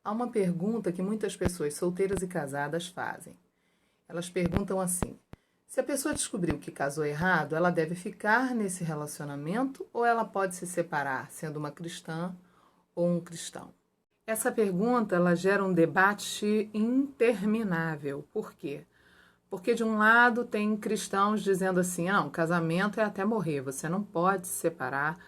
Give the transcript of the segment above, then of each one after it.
Há uma pergunta que muitas pessoas solteiras e casadas fazem. Elas perguntam assim: se a pessoa descobriu que casou errado, ela deve ficar nesse relacionamento ou ela pode se separar, sendo uma cristã ou um cristão? Essa pergunta ela gera um debate interminável. Por quê? Porque de um lado tem cristãos dizendo assim: não, casamento é até morrer, você não pode se separar,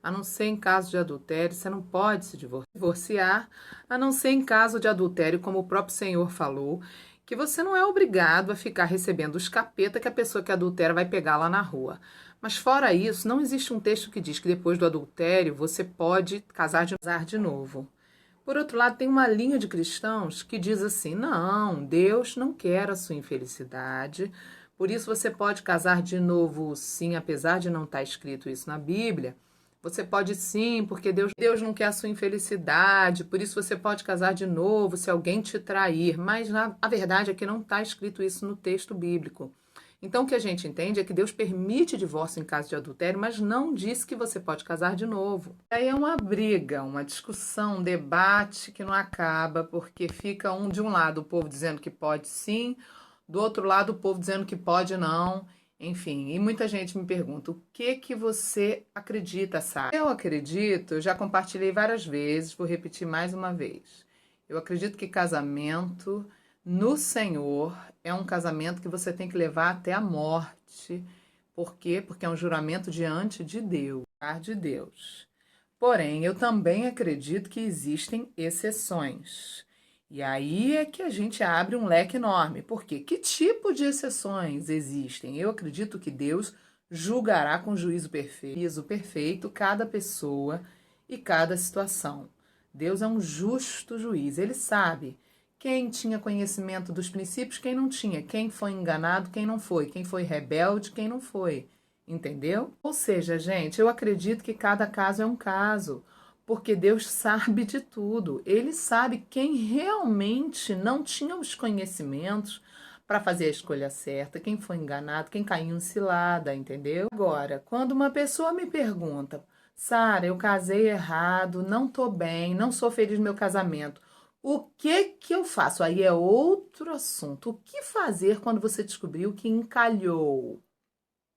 a não ser em caso de adultério, você não pode se divorciar, a não ser em caso de adultério, como o próprio Senhor falou, que você não é obrigado a ficar recebendo os capeta que a pessoa que adultera vai pegar lá na rua. Mas fora isso, não existe um texto que diz que depois do adultério você pode casar de novo. Por outro lado, tem uma linha de cristãos que diz assim: não, Deus não quer a sua infelicidade, por isso você pode casar de novo sim, apesar de não estar escrito isso na Bíblia. Você pode sim, porque Deus não quer a sua infelicidade, por isso você pode casar de novo se alguém te trair. Mas a verdade é que não está escrito isso no texto bíblico. Então o que a gente entende é que Deus permite divórcio em caso de adultério, mas não diz que você pode casar de novo. Aí é uma briga, uma discussão, um debate que não acaba, porque fica de um lado o povo dizendo que pode sim, do outro lado o povo dizendo que pode não. Enfim, e muita gente me pergunta: o que você acredita, Sara? Eu acredito, eu já compartilhei várias vezes, vou repetir mais uma vez. Eu acredito que casamento no Senhor é um casamento que você tem que levar até a morte. Por quê? Porque é um juramento diante de Deus. Porém, eu também acredito que existem exceções. E aí é que a gente abre um leque enorme. Por quê? Que tipo de exceções existem? Eu acredito que Deus julgará com juízo perfeito cada pessoa e cada situação. Deus é um justo juiz. Ele sabe quem tinha conhecimento dos princípios, quem não tinha, quem foi enganado, quem não foi, quem foi rebelde, quem não foi. Entendeu? Ou seja, gente, eu acredito que cada caso é um caso, porque Deus sabe de tudo. Ele sabe quem realmente não tinha os conhecimentos para fazer a escolha certa, quem foi enganado, quem caiu em cilada, entendeu? Agora, quando uma pessoa me pergunta: Sara, eu casei errado, não tô bem, não sou feliz no meu casamento, o que eu faço? Aí é outro assunto. O que fazer quando você descobriu que encalhou?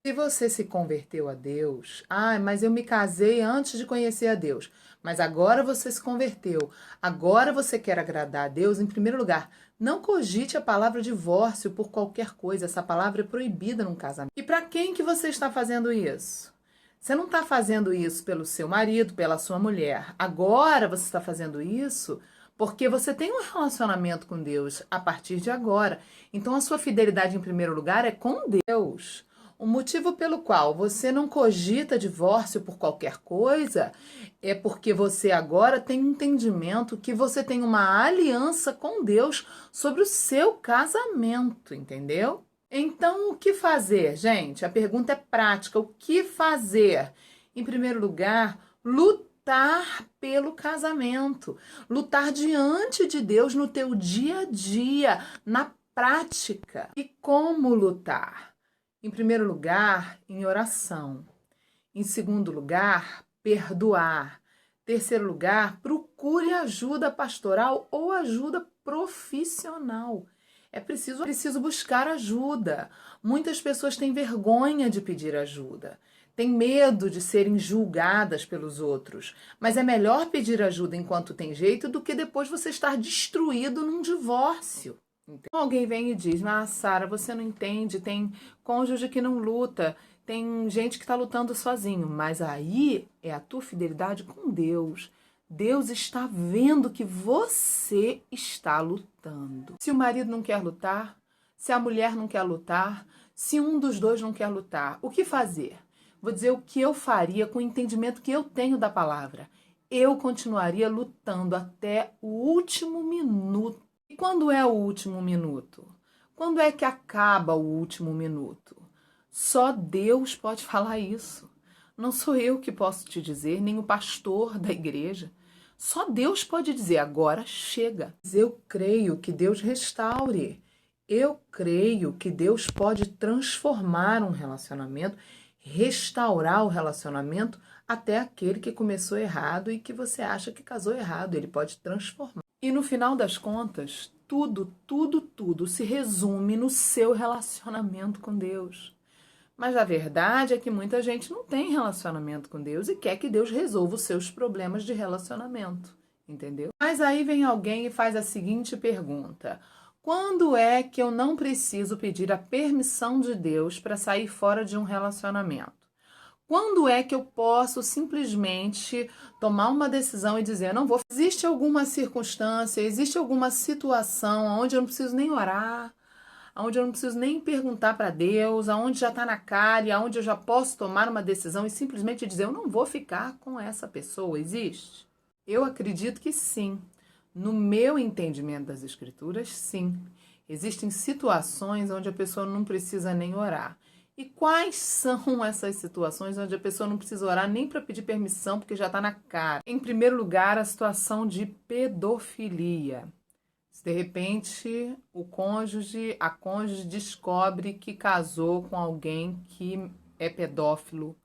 Se você se converteu a Deus, mas eu me casei antes de conhecer a Deus, mas agora você se converteu, agora você quer agradar a Deus, em primeiro lugar, não cogite a palavra divórcio por qualquer coisa, essa palavra é proibida num casamento. E para quem que você está fazendo isso? Você não está fazendo isso pelo seu marido, pela sua mulher, agora você está fazendo isso porque você tem um relacionamento com Deus a partir de agora. Então a sua fidelidade em primeiro lugar é com Deus. O motivo pelo qual você não cogita divórcio por qualquer coisa é porque você agora tem entendimento que você tem uma aliança com Deus sobre o seu casamento, entendeu? Então, o que fazer, gente? A pergunta é prática. O que fazer? Em primeiro lugar, lutar pelo casamento. Lutar diante de Deus no teu dia a dia, na prática. E como lutar? Em primeiro lugar, em oração. Em segundo lugar, perdoar. Terceiro lugar, procure ajuda pastoral ou ajuda profissional. É preciso buscar ajuda. Muitas pessoas têm vergonha de pedir ajuda. Têm medo de serem julgadas pelos outros. Mas é melhor pedir ajuda enquanto tem jeito do que depois você estar destruído num divórcio. Então, alguém vem e diz: Sara, você não entende, tem cônjuge que não luta, tem gente que está lutando sozinho, mas aí é a tua fidelidade com Deus. Deus está vendo que você está lutando. Se o marido não quer lutar, se a mulher não quer lutar, se um dos dois não quer lutar, o que fazer? Vou dizer o que eu faria com o entendimento que eu tenho da palavra. Eu continuaria lutando até o último minuto. E quando é o último minuto? Quando é que acaba o último minuto? Só Deus pode falar isso. Não sou eu que posso te dizer, nem o pastor da igreja. Só Deus pode dizer: agora chega. Eu creio que Deus restaure. Eu creio que Deus pode transformar um relacionamento, restaurar o relacionamento até aquele que começou errado e que você acha que casou errado. Ele pode transformar. E no final das contas, tudo se resume no seu relacionamento com Deus. Mas a verdade é que muita gente não tem relacionamento com Deus e quer que Deus resolva os seus problemas de relacionamento, entendeu? Mas aí vem alguém e faz a seguinte pergunta: quando é que eu não preciso pedir a permissão de Deus para sair fora de um relacionamento? Quando é que eu posso simplesmente tomar uma decisão e dizer, não vou? Existe alguma circunstância, existe alguma situação onde eu não preciso nem orar, onde eu não preciso nem perguntar para Deus, aonde já está na cara e aonde eu já posso tomar uma decisão e simplesmente dizer, eu não vou ficar com essa pessoa? Existe? Eu acredito que sim. No meu entendimento das Escrituras, sim. Existem situações onde a pessoa não precisa nem orar. E quais são essas situações onde a pessoa não precisa orar nem para pedir permissão, porque já está na cara? Em primeiro lugar, a situação de pedofilia. Se de repente a cônjuge descobre que casou com alguém que é pedófilo,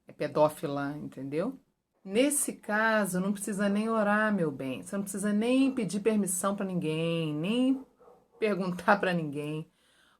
é pedófila, entendeu? Nesse caso, não precisa nem orar, meu bem. Você não precisa nem pedir permissão para ninguém, nem perguntar para ninguém,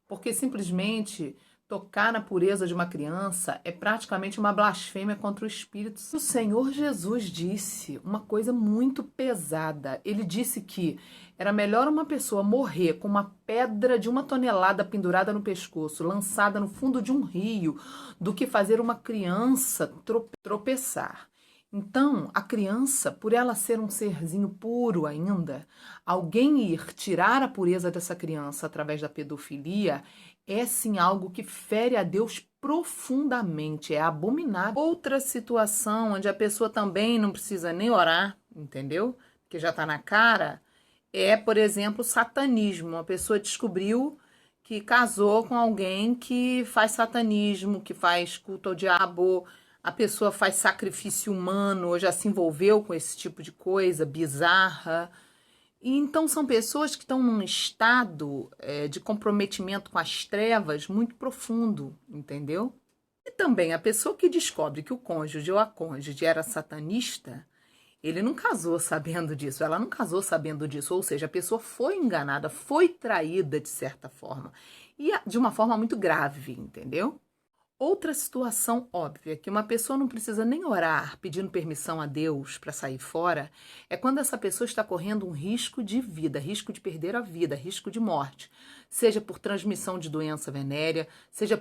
porque simplesmente tocar na pureza de uma criança é praticamente uma blasfêmia contra o Espírito. O Senhor Jesus disse uma coisa muito pesada. Ele disse que era melhor uma pessoa morrer com uma pedra de 1 tonelada pendurada no pescoço, lançada no fundo de um rio, do que fazer uma criança tropeçar. Então, a criança, por ela ser um serzinho puro ainda, alguém ir tirar a pureza dessa criança através da pedofilia é sim algo que fere a Deus profundamente, é abominável. Outra situação onde a pessoa também não precisa nem orar, entendeu? Porque já está na cara, é, por exemplo, o satanismo. A pessoa descobriu que casou com alguém que faz satanismo, que faz culto ao diabo, a pessoa faz sacrifício humano, ou já se envolveu com esse tipo de coisa bizarra. E então são pessoas que estão num estado de comprometimento com as trevas muito profundo, entendeu? E também a pessoa que descobre que o cônjuge ou a cônjuge era satanista, ele não casou sabendo disso, ela não casou sabendo disso, ou seja, a pessoa foi enganada, foi traída de certa forma, e de uma forma muito grave, entendeu? Outra situação óbvia, que uma pessoa não precisa nem orar pedindo permissão a Deus para sair fora, é quando essa pessoa está correndo um risco de vida, risco de perder a vida, risco de morte, seja por transmissão de doença venérea, seja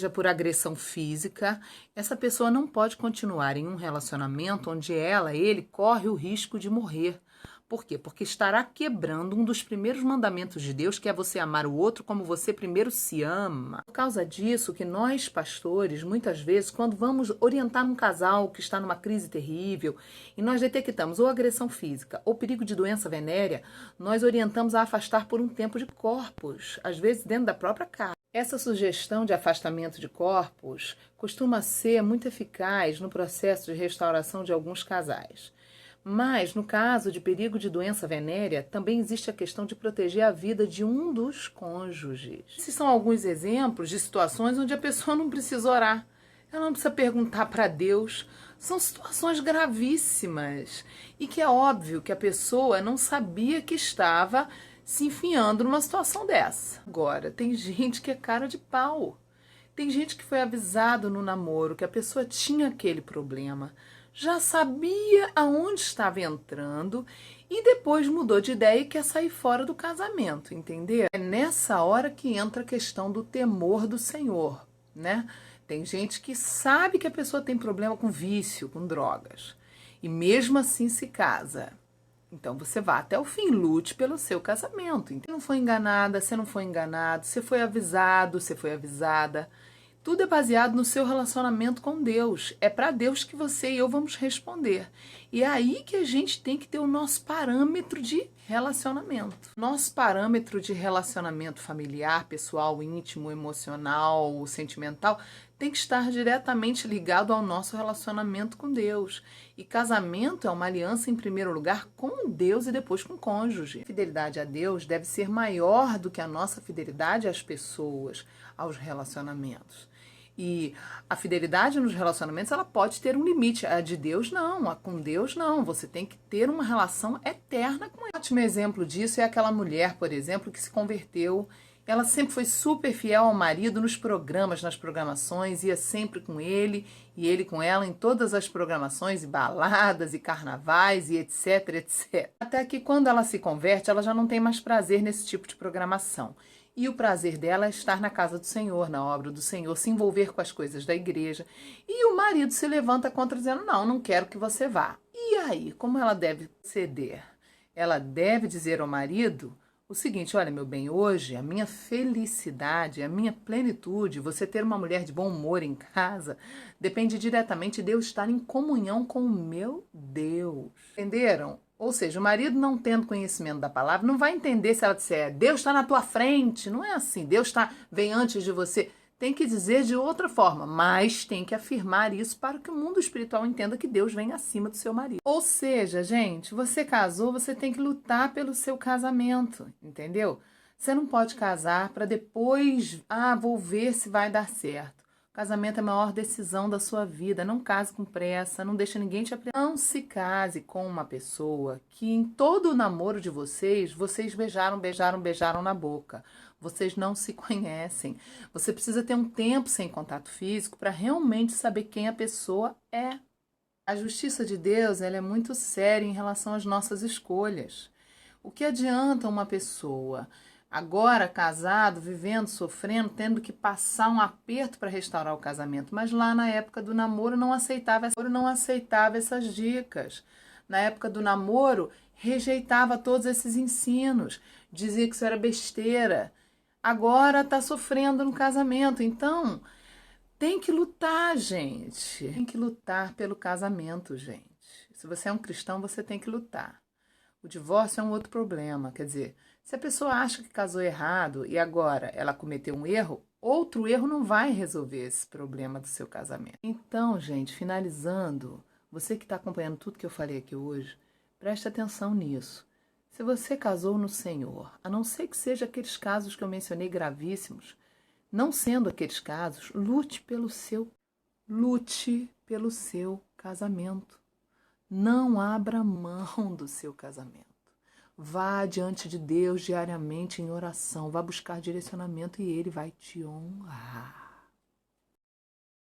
por agressão física. Essa pessoa não pode continuar em um relacionamento onde ele corre o risco de morrer. Por quê? Porque estará quebrando um dos primeiros mandamentos de Deus, que é você amar o outro como você primeiro se ama. Por causa disso que nós, pastores, muitas vezes, quando vamos orientar um casal que está numa crise terrível e nós detectamos ou agressão física ou perigo de doença venérea, nós orientamos a afastar por um tempo de corpos, às vezes dentro da própria casa. Essa sugestão de afastamento de corpos costuma ser muito eficaz no processo de restauração de alguns casais. Mas, no caso de perigo de doença venérea, também existe a questão de proteger a vida de um dos cônjuges. Esses são alguns exemplos de situações onde a pessoa não precisa orar, ela não precisa perguntar para Deus. São situações gravíssimas e que é óbvio que a pessoa não sabia que estava se enfiando numa situação dessa. Agora, tem gente que é cara de pau. Tem gente que foi avisado no namoro que a pessoa tinha aquele problema, já sabia aonde estava entrando e depois mudou de ideia e quer sair fora do casamento, entendeu? É nessa hora que entra a questão do temor do Senhor, né? Tem gente que sabe que a pessoa tem problema com vício, com drogas, e mesmo assim se casa. Então você vá até o fim, lute pelo seu casamento. Você não foi enganada, você não foi enganado, você foi avisado, você foi avisada. Tudo é baseado no seu relacionamento com Deus. É para Deus que você e eu vamos responder. E é aí que a gente tem que ter o nosso parâmetro de relacionamento. Nosso parâmetro de relacionamento familiar, pessoal, íntimo, emocional, sentimental, tem que estar diretamente ligado ao nosso relacionamento com Deus. E casamento é uma aliança, em primeiro lugar, com Deus e depois com o cônjuge. A fidelidade a Deus deve ser maior do que a nossa fidelidade às pessoas, aos relacionamentos. E a fidelidade nos relacionamentos, ela pode ter um limite. A de Deus, não. A com Deus, não. Você tem que ter uma relação eterna com Ele. Um ótimo exemplo disso é aquela mulher, por exemplo, que se converteu. Ela sempre foi super fiel ao marido nos programas, nas programações, ia sempre com ele e ele com ela em todas as programações, e baladas, e carnavais, e etc, etc. Até que quando ela se converte, ela já não tem mais prazer nesse tipo de programação. E o prazer dela é estar na casa do Senhor, na obra do Senhor, se envolver com as coisas da igreja. E o marido se levanta contra, dizendo, não quero que você vá. E aí, como ela deve ceder? Ela deve dizer ao marido o seguinte, olha, meu bem, hoje a minha felicidade, a minha plenitude, você ter uma mulher de bom humor em casa, depende diretamente de eu estar em comunhão com o meu Deus. Entenderam? Ou seja, o marido não tendo conhecimento da palavra, não vai entender se ela disser, Deus está na tua frente. Não é assim, Deus vem antes de você. Tem que dizer de outra forma, mas tem que afirmar isso para que o mundo espiritual entenda que Deus vem acima do seu marido. Ou seja, gente, você casou, você tem que lutar pelo seu casamento, entendeu? Você não pode casar para depois, vou ver se vai dar certo. O casamento é a maior decisão da sua vida. Não case com pressa, não deixe ninguém te aprender. Não se case com uma pessoa que em todo o namoro de vocês beijaram na boca. Vocês não se conhecem. Você precisa ter um tempo sem contato físico para realmente saber quem a pessoa é. A justiça de Deus, ela é muito séria em relação às nossas escolhas. O que adianta uma pessoa agora casado, vivendo, sofrendo, tendo que passar um aperto para restaurar o casamento, mas lá na época do namoro não aceitava essas dicas. Na época do namoro, rejeitava todos esses ensinos, dizia que isso era besteira. Agora está sofrendo no casamento. Então, tem que lutar, gente. Tem que lutar pelo casamento, gente. Se você é um cristão, você tem que lutar. O divórcio é um outro problema. Quer dizer, se a pessoa acha que casou errado e agora ela cometeu um erro, outro erro não vai resolver esse problema do seu casamento. Então, gente, finalizando, você que está acompanhando tudo que eu falei aqui hoje, preste atenção nisso. Se você casou no Senhor, a não ser que seja aqueles casos que eu mencionei gravíssimos, não sendo aqueles casos, lute pelo seu casamento. Não abra mão do seu casamento. Vá diante de Deus diariamente em oração, vá buscar direcionamento e Ele vai te honrar.